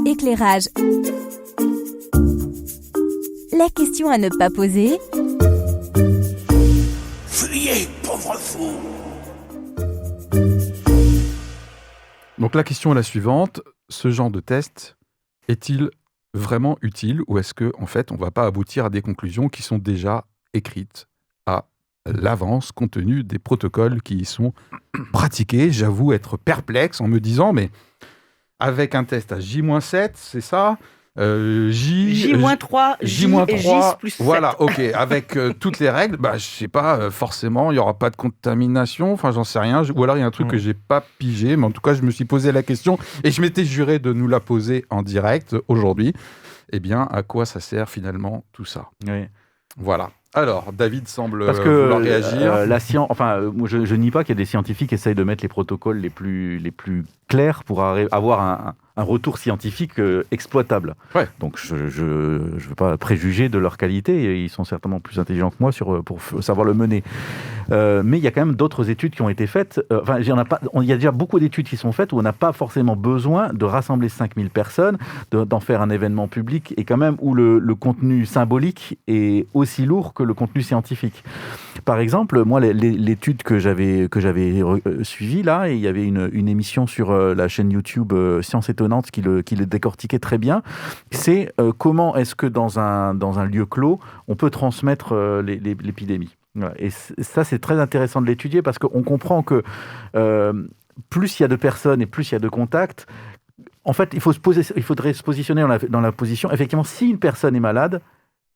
Éclairage. La question à ne pas poser. Fuyez, pauvre fou! Donc la question est la suivante. Ce genre de test est-il vraiment utile ou est-ce qu'en fait, on ne va pas aboutir à des conclusions qui sont déjà écrites à l'avance compte tenu des protocoles qui y sont pratiqués? J'avoue être perplexe en me disant, mais avec un test à J-7, c'est ça J-3, J-3, et J plus 7. voilà, ok, avec toutes les règles, je sais pas, forcément, il n'y aura pas de contamination, enfin, j'en sais rien, ou alors il y a un truc que j'ai pas pigé, mais en tout cas, je me suis posé la question, et je m'étais juré de nous la poser en direct aujourd'hui. Eh bien, à quoi ça sert finalement tout ça? Oui. Voilà. Alors, David semble Parce que vouloir réagir. la science, moi, je nie pas qu'il y a des scientifiques qui essayent de mettre les protocoles les plus clairs pour avoir un retour scientifique exploitable. Ouais. Donc je veux pas préjuger de leur qualité, ils sont certainement plus intelligents que moi pour savoir le mener. Mais il y a quand même d'autres études qui ont été faites. Il y a déjà beaucoup d'études qui sont faites où on n'a pas forcément besoin de rassembler 5000 personnes, d'en faire un événement public, et quand même où le contenu symbolique est aussi lourd que le contenu scientifique. Par exemple, moi, l'étude que j'avais suivie là, et il y avait une émission sur la chaîne YouTube Science Étonnante qui le décortiquait très bien, c'est comment est-ce que dans un lieu clos, on peut transmettre l'épidémie. Voilà. Et ça, c'est très intéressant de l'étudier parce qu'on comprend que plus il y a de personnes et plus il y a de contacts, en fait, il faudrait se positionner dans la position, effectivement, si une personne est malade,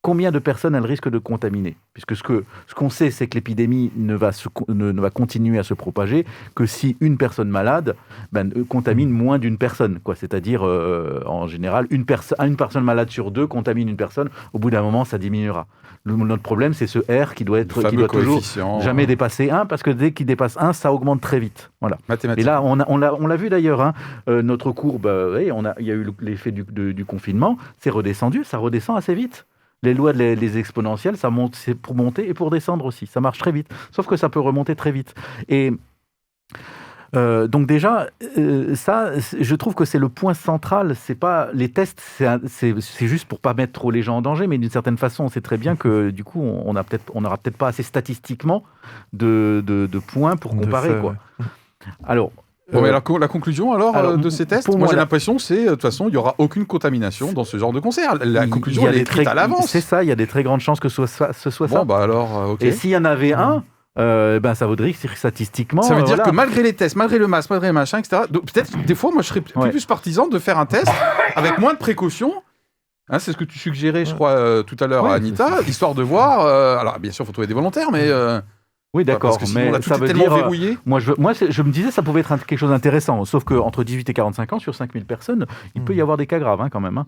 combien de personnes elle risque de contaminer? Puisque ce qu'on sait, c'est que l'épidémie ne va continuer à se propager que si une personne malade contamine moins d'une personne, quoi. C'est-à-dire, en général, une personne malade sur deux contamine une personne. Au bout d'un moment, ça diminuera. Notre problème, c'est ce R qui doit toujours jamais dépasser 1, parce que dès qu'il dépasse 1, ça augmente très vite. Voilà. Et là, on l'a vu d'ailleurs, hein, notre courbe, il y a eu l'effet du confinement, c'est redescendu, ça redescend assez vite. Les lois les exponentielles, ça monte, c'est pour monter et pour descendre aussi. Ça marche très vite. Sauf que ça peut remonter très vite. Et donc déjà, ça, je trouve que c'est le point central. C'est pas les tests, c'est juste pour pas mettre trop les gens en danger, mais d'une certaine façon, on sait très bien que du coup, on n'aura peut-être pas assez statistiquement de points pour comparer, quoi. Alors. Bon, mais la conclusion alors de ces tests, moi j'ai l'impression c'est de toute façon il n'y aura aucune contamination dans ce genre de concert. La conclusion elle est écrite à l'avance. C'est ça, il y a des très grandes chances que ce soit ça. Bon alors, ok. Et s'il y en avait un, ça voudrait que statistiquement... Ça veut dire que malgré les tests, malgré le masque, malgré le machin, etc., donc, peut-être des fois moi je serais plus partisan de faire un test avec moins de précautions. Hein, c'est ce que tu suggérais je crois tout à l'heure à Anita, histoire de voir... alors bien sûr il faut trouver des volontaires mais... Oui, d'accord, mais ça veut dire... verrouillé. Moi, je me disais ça pouvait être quelque chose d'intéressant, sauf qu'entre 18 et 45 ans, sur 5000 personnes, il peut y avoir des cas graves quand même.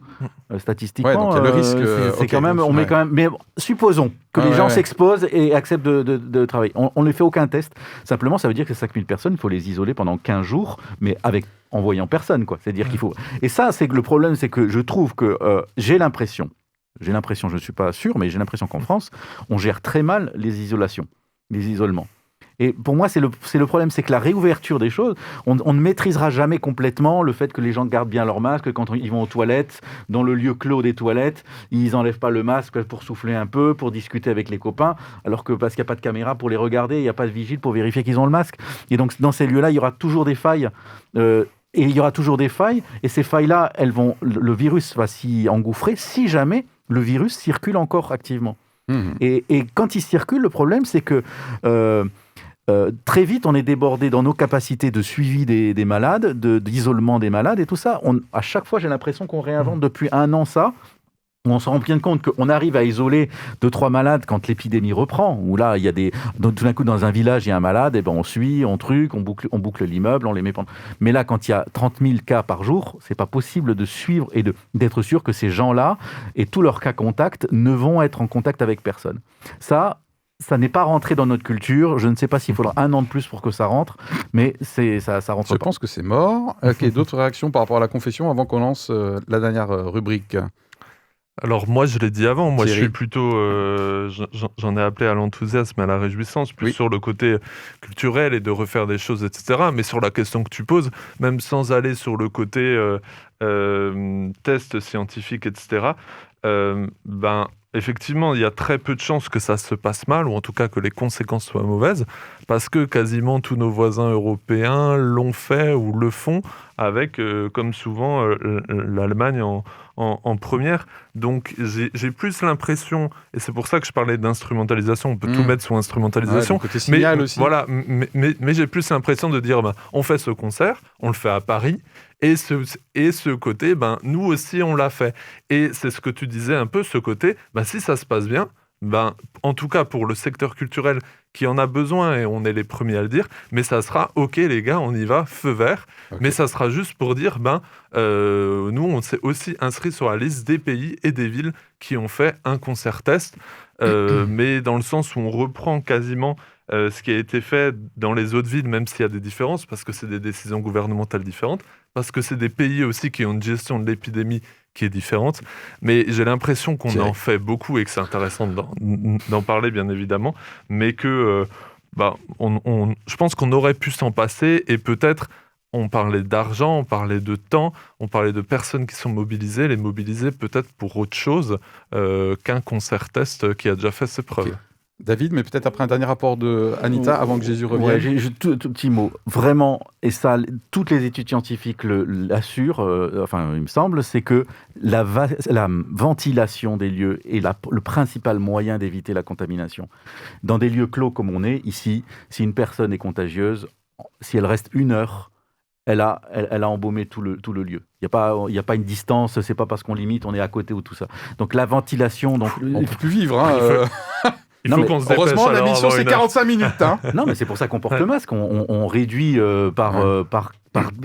Statistiquement, ouais, donc il y a le risque, c'est quand même... On met quand même... Mais supposons que les gens s'exposent et acceptent de travailler. On ne fait aucun test. Simplement, ça veut dire que ces 5000 personnes, il faut les isoler pendant 15 jours, mais en voyant personne, quoi. C'est-à-dire qu'il faut... Et ça, c'est que le problème, c'est que je trouve que j'ai l'impression, je ne suis pas sûr, mais j'ai l'impression qu'en France, on gère très mal les isolations. Les isolements. Et pour moi, c'est le problème, c'est que la réouverture des choses, on ne maîtrisera jamais complètement le fait que les gens gardent bien leur masque, quand ils vont aux toilettes, dans le lieu clos des toilettes, ils n'enlèvent pas le masque pour souffler un peu, pour discuter avec les copains, alors que parce qu'il n'y a pas de caméra pour les regarder, il n'y a pas de vigile pour vérifier qu'ils ont le masque. Et donc, dans ces lieux-là, il y aura toujours des failles. Et il y aura toujours des failles, et ces failles-là, le virus va s'y engouffrer si jamais le virus circule encore activement. Et quand il circule, le problème, c'est que très vite, on est débordé dans nos capacités de suivi des malades, d'isolement des malades et tout ça. À chaque fois, j'ai l'impression qu'on réinvente depuis 1 an ça. On se rend bien compte qu'on arrive à isoler 2-3 malades quand l'épidémie reprend. Où là, il y a tout d'un coup, dans un village, il y a un malade, et on suit, on boucle l'immeuble, on les met pendant... Mais là, quand il y a 30 000 cas par jour, c'est pas possible de suivre et d'être sûr que ces gens-là et tous leurs cas contacts ne vont être en contact avec personne. Ça n'est pas rentré dans notre culture. Je ne sais pas s'il faudra 1 an de plus pour que ça rentre, mais ça rentre pas. Je pense que c'est mort. Ok, d'autres réactions par rapport à la confession avant qu'on lance la dernière rubrique? Alors moi, je l'ai dit avant, moi je Thierry. suis plutôt, j'en ai appelé à l'enthousiasme et à la réjouissance, plus Oui. sur le côté culturel et de refaire des choses, etc. Mais sur la question que tu poses, même sans aller sur le côté test scientifique, etc., ben, effectivement, il y a très peu de chances que ça se passe mal, ou en tout cas que les conséquences soient mauvaises, parce que quasiment tous nos voisins européens l'ont fait ou le font avec, comme souvent, l'Allemagne en première. Donc j'ai plus l'impression, et c'est pour ça que je parlais d'instrumentalisation, on peut tout mettre sous instrumentalisation, Ouais, le côté signal mais aussi. voilà, mais j'ai plus l'impression de dire, on fait ce concert, on le fait à Paris, et ce côté, nous aussi on l'a fait. Et c'est ce que tu disais un peu, ce côté, si ça se passe bien, en tout cas pour le secteur culturel qui en a besoin, et on est les premiers à le dire, mais ça sera ok les gars, on y va, feu vert, Ok. mais ça sera juste pour dire, nous on s'est aussi inscrit sur la liste des pays et des villes qui ont fait un concert test, mais dans le sens où on reprend quasiment ce qui a été fait dans les autres villes, même s'il y a des différences, parce que c'est des décisions gouvernementales différentes, parce que c'est des pays aussi qui ont une gestion de l'épidémie qui est différente. Mais j'ai l'impression qu'on en fait beaucoup et que c'est intéressant d'en parler, bien évidemment, mais que je pense qu'on aurait pu s'en passer, et peut-être on parlait d'argent, on parlait de temps, on parlait de personnes qui sont mobilisées, les mobiliser peut-être pour autre chose qu'un concert test qui a déjà fait ses preuves. Ok. David, mais peut-être après un dernier rapport de Anita, avant que Jésus revienne. Ouais, j'ai tout petit mot. Vraiment, et ça, toutes les études scientifiques l'assurent, il me semble, c'est que la ventilation des lieux est le principal moyen d'éviter la contamination. Dans des lieux clos comme on est ici, si une personne est contagieuse, si elle reste 1 heure, elle a embaumé tout le lieu. Il n'y a pas une distance, c'est pas parce qu'on limite, on est à côté ou tout ça. Donc la ventilation... Donc, On ne peut plus vivre. Il faut qu'on se dépêche. Heureusement, la alors, mission, avant c'est une heure. 45 minutes. Non, mais c'est pour ça qu'on porte le masque. On réduit par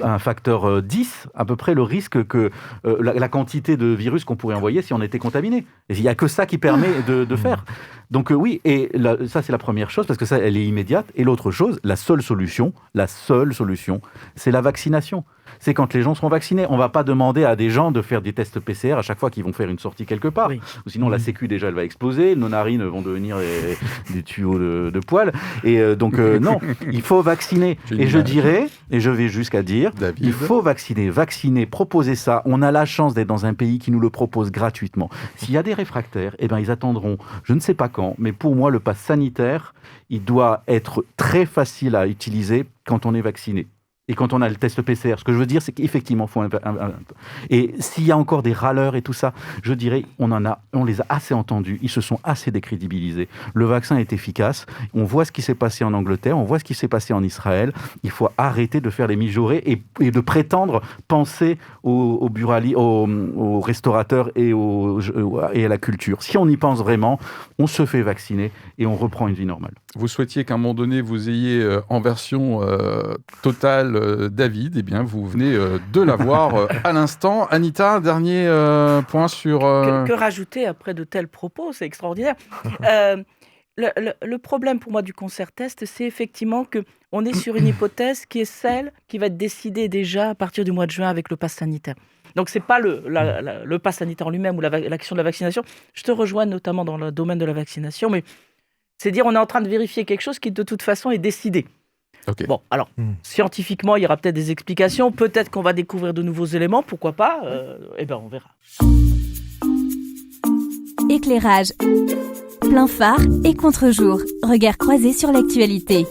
un facteur 10 à peu près le risque que la quantité de virus qu'on pourrait envoyer si on était contaminé. Il n'y a que ça qui permet de faire. Donc oui, et ça c'est la première chose, parce que ça, elle est immédiate. Et l'autre chose, la seule solution, c'est la vaccination. C'est quand les gens seront vaccinés. On ne va pas demander à des gens de faire des tests PCR à chaque fois qu'ils vont faire une sortie quelque part. Oui. Ou sinon, la sécu, déjà, elle va exploser. Nos narines vont devenir des tuyaux de poils. Et donc, non, il faut vacciner. Et je dirais, et je vais jusqu'à dire, David. il faut vacciner, proposer ça. On a la chance d'être dans un pays qui nous le propose gratuitement. S'il y a des réfractaires, ils attendront, je ne sais pas quand, mais pour moi, le pass sanitaire, il doit être très facile à utiliser quand on est vacciné. Et quand on a le test PCR, ce que je veux dire, c'est qu'effectivement, il faut et s'il y a encore des râleurs et tout ça, je dirais, on les a assez entendus, ils se sont assez décrédibilisés. Le vaccin est efficace, on voit ce qui s'est passé en Angleterre, on voit ce qui s'est passé en Israël, il faut arrêter de faire les mijaurés et de prétendre penser aux restaurateurs et à la culture. Si on y pense vraiment, on se fait vacciner et on reprend une vie normale. Vous souhaitiez qu'à un moment donné, vous ayez en version totale David, eh bien, vous venez de l'avoir à l'instant. Anita, dernier point sur... Que rajouter après de tels propos? C'est extraordinaire. Le problème pour moi du concert test, c'est effectivement qu'on est sur une hypothèse qui est celle qui va être décidée déjà à partir du mois de juin avec le pass sanitaire. Donc, ce n'est pas le pass sanitaire en lui-même ou la question de la vaccination. Je te rejoins notamment dans le domaine de la vaccination, mais c'est dire on est en train de vérifier quelque chose qui de toute façon est décidé. Ok. Bon, alors, scientifiquement, il y aura peut-être des explications, peut-être qu'on va découvrir de nouveaux éléments, pourquoi pas, on verra. Éclairage. Plein phare et contre-jour. Regard croisé sur l'actualité.